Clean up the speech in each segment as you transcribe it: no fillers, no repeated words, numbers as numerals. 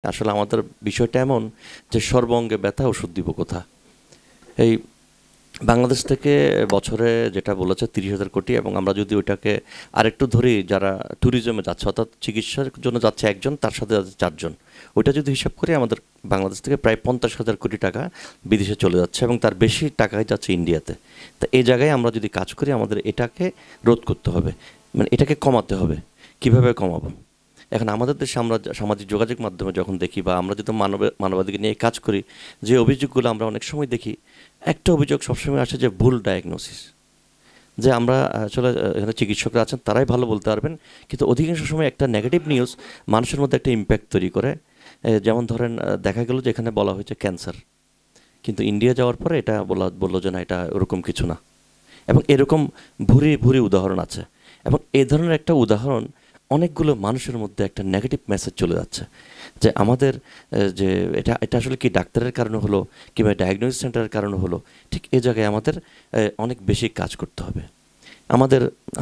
আসলে আমাদের বিষয়টা এমন যে সর্বঙ্গে ব্যথা ওষুধ দিব কোথা। এই বাংলাদেশ থেকে বছরে যেটা বলেছে 30,000 কোটি, এবং আমরা যদি ওইটাকে আরেকটু ধরি, যারা ট্যুরিজমে যাচ্ছে অর্থাৎ চিকিৎসার জন্য যাচ্ছে একজন, তার সাথে যাচ্ছে চারজন, ওইটা যদি হিসাব করি আমাদের বাংলাদেশ থেকে প্রায় 50,000 কোটি টাকা বিদেশে চলে যাচ্ছে, এবং তার বেশি টাকাই যাচ্ছে ইন্ডিয়াতে। তা এই জায়গায় আমরা যদি কাজ করি আমাদের এটাকে রোধ করতে হবে, মানে এটাকে কমাতে হবে। কিভাবে কমাবো? এখন আমাদের দেশে আমরা সামাজিক যোগাযোগ মাধ্যমে যখন দেখি, বা আমরা যদি মানবাধিকার নিয়ে কাজ করি, যে অভিযোগগুলো আমরা অনেক সময় দেখি, একটা অভিযোগ সবসময় আসে যে ভুল ডায়াগনোসিস। যে আমরা আসলে এখানে চিকিৎসকরা আছেন, তারাই ভালো বলতে পারবেন, কিন্তু অধিকাংশ সময় একটা নেগেটিভ নিউজ মানুষের মধ্যে একটা ইম্প্যাক্ট তৈরি করে। যেমন ধরেন, দেখা গেল যে এখানে বলা হয়েছে ক্যান্সার, কিন্তু ইন্ডিয়া যাওয়ার পরে এটা বললো যে না, এটা ওরকম কিছু না। এবং এরকম ভুরি ভুরি উদাহরণ আছে, এবং এই ধরনের একটা উদাহরণ অনেকগুলো মানুষের মধ্যে একটা নেগেটিভ মেসেজ চলে যাচ্ছে যে আমাদের যে এটা এটা আসলে কি ডাক্তারের কারণে হলো, কিংবা ডায়াগনোসিস সেন্টারের কারণে হলো। ঠিক এই জায়গায় আমাদের অনেক বেশি কাজ করতে হবে।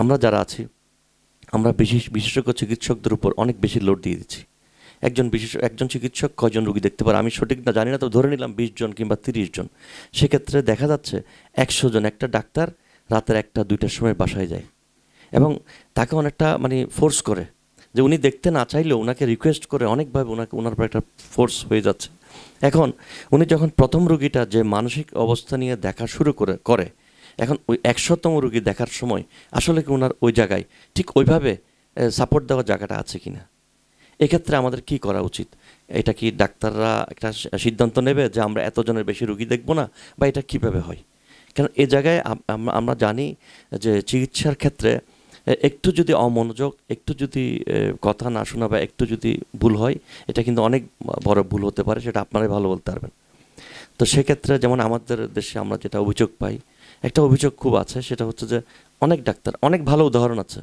আমরা যারা আছি, আমরা বিশেষজ্ঞ চিকিৎসকদের উপর অনেক বেশি লোড দিয়ে দিচ্ছি। একজন চিকিৎসক কয়জন রোগী দেখতে পারে আমি সঠিক না জানি না, তো ধরে নিলাম 20 জন কিংবা 30 জন। সেক্ষেত্রে দেখা যাচ্ছে 100 জন একটা ডাক্তার রাতের 1টা-2টার সময় বাসায় যায়, এবং তাকে অনেকটা মানে ফোর্স করে, যে উনি দেখতে না চাইলেও ওনাকে রিকোয়েস্ট করে অনেকভাবে ওনার উপর একটা ফোর্স হয়ে যাচ্ছে। এখন উনি যখন প্রথম রুগীটা যে মানসিক অবস্থা নিয়ে দেখা শুরু করে, এখন ওই 100তম রুগী দেখার সময় আসলে কি ওনার ওই জায়গায় ঠিক ওইভাবে সাপোর্ট দেওয়ার জায়গাটা আছে কিনা। এক্ষেত্রে আমাদের কি করা উচিত? এটা কি ডাক্তাররা একটা সিদ্ধান্ত নেবে যে আমরা এতজনের বেশি রুগী দেখব না, বা এটা কিভাবে হয়? কারণ এ জায়গায় আমরা জানি যে চিকিৎসার ক্ষেত্রে একটু যদি অমনোযোগ, একটু যদি কথা না শোনা, বা একটু যদি ভুল হয়, এটা কিন্তু অনেক বড় ভুল হতে পারে, সেটা আপনারাই ভালো বলতে পারবেন। তো সেক্ষেত্রে যেমন আমাদের দেশে আমরা যেটা অভিযোগ পাই, একটা অভিযোগ খুব আছে, সেটা হচ্ছে যে অনেক ডাক্তার, অনেক ভালো উদাহরণ আছে,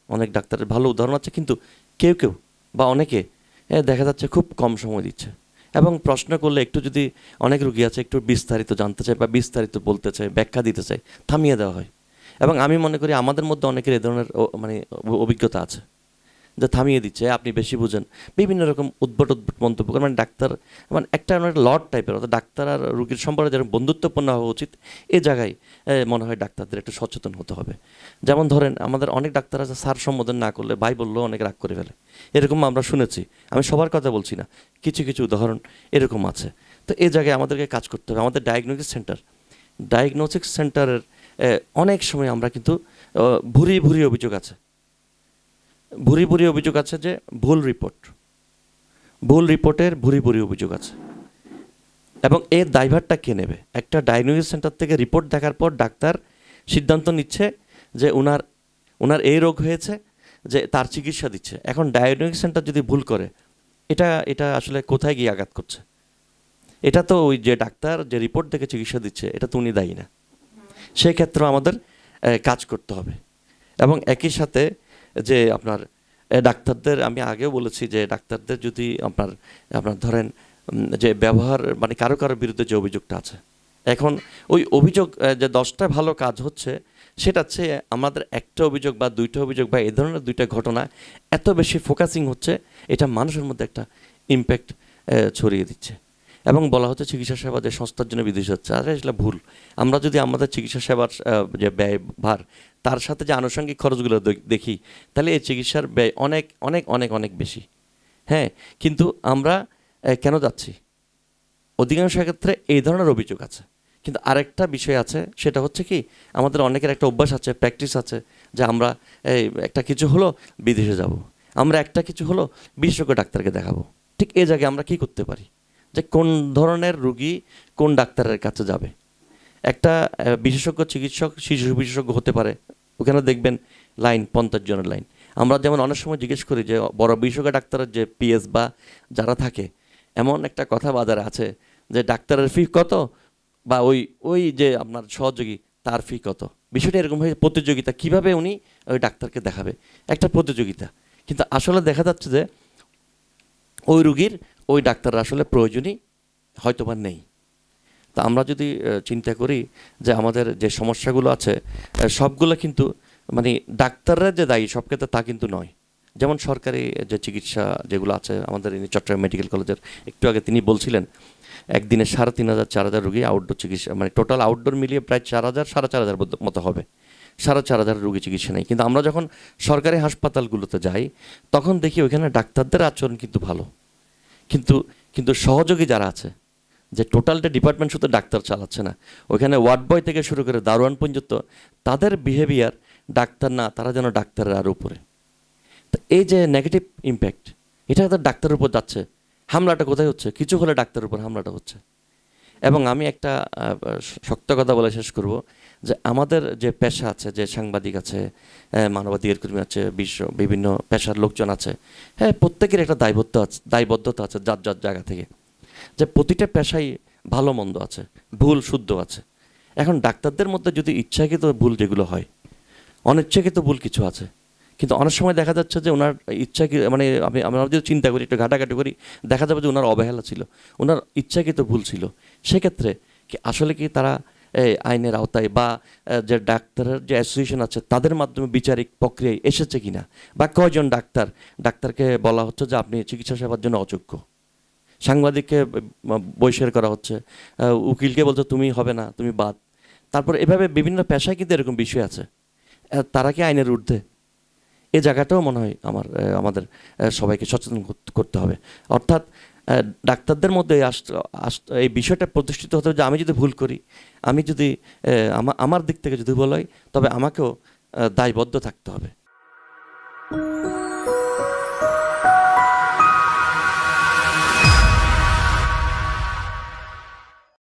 অনেক ডাক্তারের ভালো উদাহরণ আছে, কিন্তু কেউ কেউ বা অনেকে দেখা যাচ্ছে খুব কম সময় দিচ্ছে, এবং প্রশ্ন করলে একটু যদি, অনেক রুগী আছে একটু বিস্তারিত জানতে চায় বা বিস্তারিত বলতে চায়, ব্যাখ্যা দিতে চায়, থামিয়ে দেওয়া হয়। এবং আমি মনে করি আমাদের মধ্যে অনেকের এ ধরনের মানে অভিজ্ঞতা আছে, যে থামিয়ে দিচ্ছে, আপনি বেশি বুঝেন, বিভিন্ন রকম উদ্ভট মন্তব্য করে। মানে ডাক্তার মানে একটা লর্ড টাইপের, অর্থাৎ ডাক্তার আর রুগীর সম্পর্কে যেরকম বন্ধুত্বপূর্ণ হওয়া উচিত, এই জায়গায় মনে হয় ডাক্তারদের একটু সচেতন হতে হবে। যেমন ধরেন, আমাদের অনেক ডাক্তার আছে স্যার সম্বোধন না করলে ভাই বললেও অনেক রাগ করে ফেলে, এরকম আমরা শুনেছি। আমি সবার কথা বলছি না, কিছু কিছু উদাহরণ এরকম আছে। তো এই জায়গায় আমাদেরকে কাজ করতে হবে। আমাদের ডায়াগনোস্টিক সেন্টারের অনেক সময় আমরা কিন্তু ভুরি ভুরি অভিযোগ আছে, ভুরি ভুরি অভিযোগ আছে যে ভুল রিপোর্টের ভুরি ভুরি অভিযোগ আছে। এবং এর দায়ভারটা কে নেবে? একটা ডায়াগনোসিস সেন্টার থেকে রিপোর্ট দেখার পর ডাক্তার সিদ্ধান্ত নিচ্ছে যে ওনার এই রোগ হয়েছে, যে তার চিকিৎসা দিচ্ছে। এখন ডায়াগনোসিস সেন্টার যদি ভুল করে, এটা আসলে কোথায় গিয়ে আঘাত করছে? এটা তো ওই যে ডাক্তার যে রিপোর্ট দেখে চিকিৎসা দিচ্ছে, এটা তো উনি দায়ী না। সেই ক্ষেত্রে আমাদের কাজ করতে হবে। এবং একই সাথে যে আপনার ডাক্তারদের, আমি আগেও বলেছি যে ডাক্তারদের যদি আপনার ধরেন যে ব্যবহার, মানে কারো বিরুদ্ধে যে অভিযোগটা আছে, এখন ওই অভিযোগ যে 10টা ভালো কাজ হচ্ছে, সেটা হচ্ছে আমাদের একটা অভিযোগ বা 2টা অভিযোগ বা এই ধরনের 2টা ঘটনা এত বেশি ফোকাসিং হচ্ছে, এটা মানুষের মধ্যে একটা ইম্প্যাক্ট ছড়িয়ে দিচ্ছে। এবং বলা হচ্ছে চিকিৎসা সেবা যে সংস্থার জন্য বিদেশি হচ্ছে, আরে আসলে ভুল। আমরা যদি আমাদের চিকিৎসা সেবার যে ব্যয়ভার, তার সাথে যে আনুষঙ্গিক খরচগুলো দেখি, তাহলে এই চিকিৎসার ব্যয় অনেক অনেক অনেক অনেক বেশি। হ্যাঁ, কিন্তু আমরা কেন যাচ্ছি? অধিকাংশ ক্ষেত্রে এই ধরনের অভিযোগ আছে। কিন্তু আরেকটা বিষয় আছে, সেটা হচ্ছে কি, আমাদের অনেকের একটা অভ্যাস আছে, প্র্যাকটিস আছে, যে আমরা একটা কিছু হলো বিদেশে যাব, আমরা একটা কিছু হলো বিশেষজ্ঞ ডাক্তারকে দেখাবো। ঠিক এই জায়গায় আমরা কি করতে পারি, যে কোন ধরনের রুগী কোন ডাক্তারের কাছে যাবে। একটা বিশেষজ্ঞ চিকিৎসক শিশু বিশেষজ্ঞ হতে পারে, ওখানে দেখবেন লাইন 50 জনের লাইন। আমরা যেমন অনেক সময় জিজ্ঞেস করি যে বড় বিশেষজ্ঞ ডাক্তারের যে পিএস বা যারা থাকে, এমন একটা কথা বাজারে আছে যে ডাক্তারের ফি কত, বা ওই যে আপনার সহযোগী তার ফি কত। বিষয়টা এরকম হয়ে প্রতিযোগিতা, কিভাবে উনি ওই ডাক্তারকে দেখাবে, একটা প্রতিযোগিতা। কিন্তু আসলে দেখা যাচ্ছে যে ওই রুগীর ওই ডাক্তার আসলে প্রয়োজনই হয়তোবা নেই। তা আমরা যদি চিন্তা করি যে আমাদের যে সমস্যাগুলো আছে, সবগুলো কিন্তু মানে ডাক্তাররা যে দায়ী সব ক্ষেত্রে তা কিন্তু নয়। যেমন সরকারি যে চিকিৎসা যেগুলো আছে আমাদের চট্টগ্রাম মেডিকেল কলেজের, একটু আগে তিনি বলছিলেন একদিনে 3,500 4,000 রোগী আউটডোর চিকিৎসা, মানে টোটাল আউটডোর মিলিয়ে প্রায় 4,000 4,500 মতো হবে, 4,500 রোগী চিকিৎসা নেই। কিন্তু আমরা যখন সরকারি হাসপাতালগুলোতে যাই তখন দেখি ওইখানে ডাক্তারদের আচরণ কিন্তু ভালো, কিন্তু কিন্তু সহযোগী যারা আছে, যে টোটালটা ডিপার্টমেন্ট শুধু ডাক্তার চালাচ্ছে না, ওইখানে ওয়ার্ড বয় থেকে শুরু করে দারোয়ান পর্যন্ত তাদের বিহেভিয়ার ডাক্তার না, তারা যেন ডাক্তারের আরও উপরে। তো এই যে নেগেটিভ ইম্প্যাক্ট, এটা তো ডাক্তারের উপর যাচ্ছে। হামলাটা কোথায় হচ্ছে? কিছু হলে ডাক্তারের উপর হামলাটা হচ্ছে। এবং আমি একটা শক্ত কথা বলে শেষ করব, যে আমাদের যে পেশা আছে, যে সাংবাদিক আছে, মানবাধিকার কর্মী আছে, বিভিন্ন পেশার লোকজন আছে, হ্যাঁ, প্রত্যেকের একটা দায়বদ্ধতা আছে যার যার জায়গা থেকে, যে প্রতিটা পেশায় ভালো মন্দ আছে, ভুল শুদ্ধ আছে। এখন ডাক্তারদের মধ্যে যদি ইচ্ছাকৃত ভুল যেগুলো হয়, অনিচ্ছাকৃত ভুল কিছু আছে, কিন্তু অনেক সময় দেখা যাচ্ছে যে ওনার ইচ্ছা, মানে আমরা যদি চিন্তা করি, একটু ঘাটাঘাটি করি, দেখা যাবে যে ওনার অবহেলা ছিল, ওনার ইচ্ছাকৃত ভুল ছিল। সেক্ষেত্রে কি আসলে কি তারা আইনের আওতায় বা যে ডাক্তারের যে অ্যাসোসিয়েশন আছে তাদের মাধ্যমে বিচারিক প্রক্রিয়ায় এসেছে কিনা, বা কয়জন ডাক্তারকে বলা হচ্ছে যে আপনি চিকিৎসা সেবার জন্য অযোগ্য, সাংবাদিককে বহিষ্কার করা হচ্ছে, উকিলকে বলছে তুমি হবে না, তুমি বাদ। তারপর এভাবে বিভিন্ন পেশায় কিন্তু এরকম বিষয় আছে, তারা কি আইনের ঊর্ধ্বে? এই জায়গাটাও মনে হয় আমাদের সবাইকে সচেতন করতে হবে। অর্থাৎ ডাক্তারদের মধ্যে এই বিষয়টা প্রতিষ্ঠিত হতে হবে যে আমি যদি ভুল করি, আমি যদি আমার দিক থেকে যদি ভুল হয়, তবে আমাকেও দায়বদ্ধ থাকতে হবে।